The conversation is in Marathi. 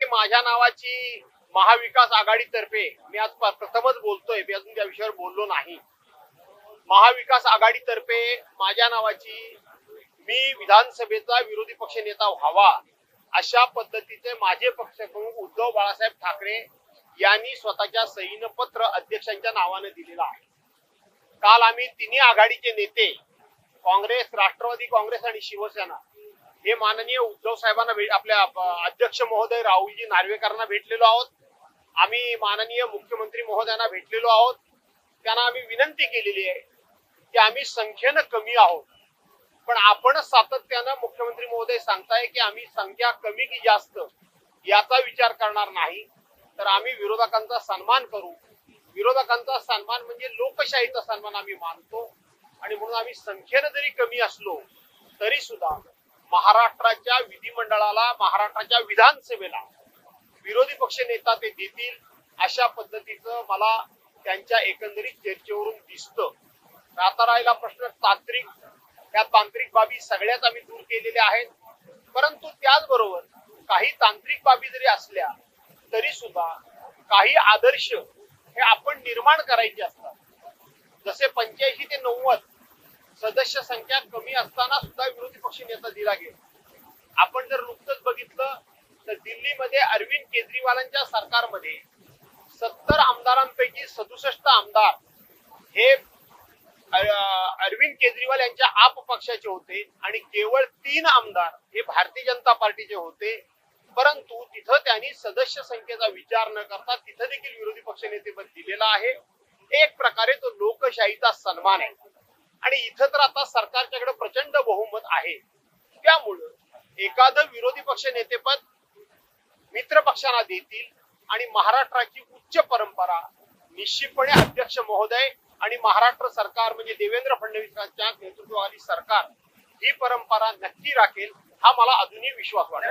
माझ्या नावाची महाविकास आघाडीतर्फे मी आज प्रथमच बोलतोय, मी अजून त्या विषयावर बोललो नाही। महाविकास आघाडीतर्फे माझ्या नावाची मी विधानसभेचा विरोधी पक्ष नेता व्हावा अशा पद्धतीचे माझे पक्षप्रमुख उद्धव बाळासाहेब ठाकरे यांनी स्वतःच्या सहीनं पत्र अध्यक्षांच्या नावाने दिलेलं आहे। काल आम्ही तिन्ही आघाडीचे नेते काँग्रेस, राष्ट्रवादी काँग्रेस आणि शिवसेना हे माननीय उद्धव साहेबांना आपल्या अध्यक्ष महोदय राहुलजी नार्वेकरांना भेटलेलो आहोत। आम्ही माननीय मुख्यमंत्री महोदयांना भेटलेलो आहोत। त्यांना आम्ही विनंती केलेली आहे की आम्ही संख्येनं कमी आहोत, पण आपण सातत्यानं मुख्यमंत्री महोदय सांगताय की आम्ही संख्या कमी की जास्त याचा विचार करणार नाही, तर आम्ही विरोधकांचा सन्मान करू। विरोधकांचा सन्मान म्हणजे लोकशाहीचा सन्मान आम्ही मानतो आणि म्हणून आम्ही संख्येनं जरी कमी असलो तरी सुद्धा महाराष्ट्राच्या विधिमंडळाला, महाराष्ट्राच्या विधानसभेला विरोधी पक्ष नेता ते देतील अशा पद्धतीचं मला त्यांच्या एकंदरीत चर्चेवरून दिसतं। आता राहिला प्रश्न तांत्रिक, त्या तांत्रिक बाबी सगळ्याच आम्ही दूर केलेल्या आहेत, परंतु त्याचबरोबर काही तांत्रिक बाबी जरी असल्या तरी सुद्धा काही आदर्श हे आपण निर्माण करायचे असतात। जसे 85 ते 90 सदस्य संख्या कमी असताना सुद्धा विरोधी पक्ष नेता दिला गेला। आपण जर नुकतंच बघितलं तर दिल्लीमध्ये अरविंद केजरीवालांच्या सरकारमध्ये 70 आमदारांपैकी 67 आमदार हे अरविंद केजरीवाल यांच्या आप पक्षाचे होते आणि केवळ 3 आमदार हे भारतीय जनता पार्टीचे होते। परंतु तिथं त्यांनी सदस्य संख्येचा विचार न करता तिथं देखील विरोधी पक्ष नेतेपद दिलेलं आहे। एक प्रकारे तो लोकशाहीचा सन्मान आहे आणि इथं तर आता सरकारच्याकडे प्रचंड बहुमत आहे, त्यामुळं एखादं विरोधी पक्ष नेतेपद मित्र पक्षांना देतील आणि महाराष्ट्राची उच्च परंपरा निश्चितपणे अध्यक्ष महोदय आणि महाराष्ट्र सरकार म्हणजे देवेंद्र फडणवीसांच्या नेतृत्वाखाली सरकार ही परंपरा नक्की राखेल हा मला अजूनही विश्वास वाटतो।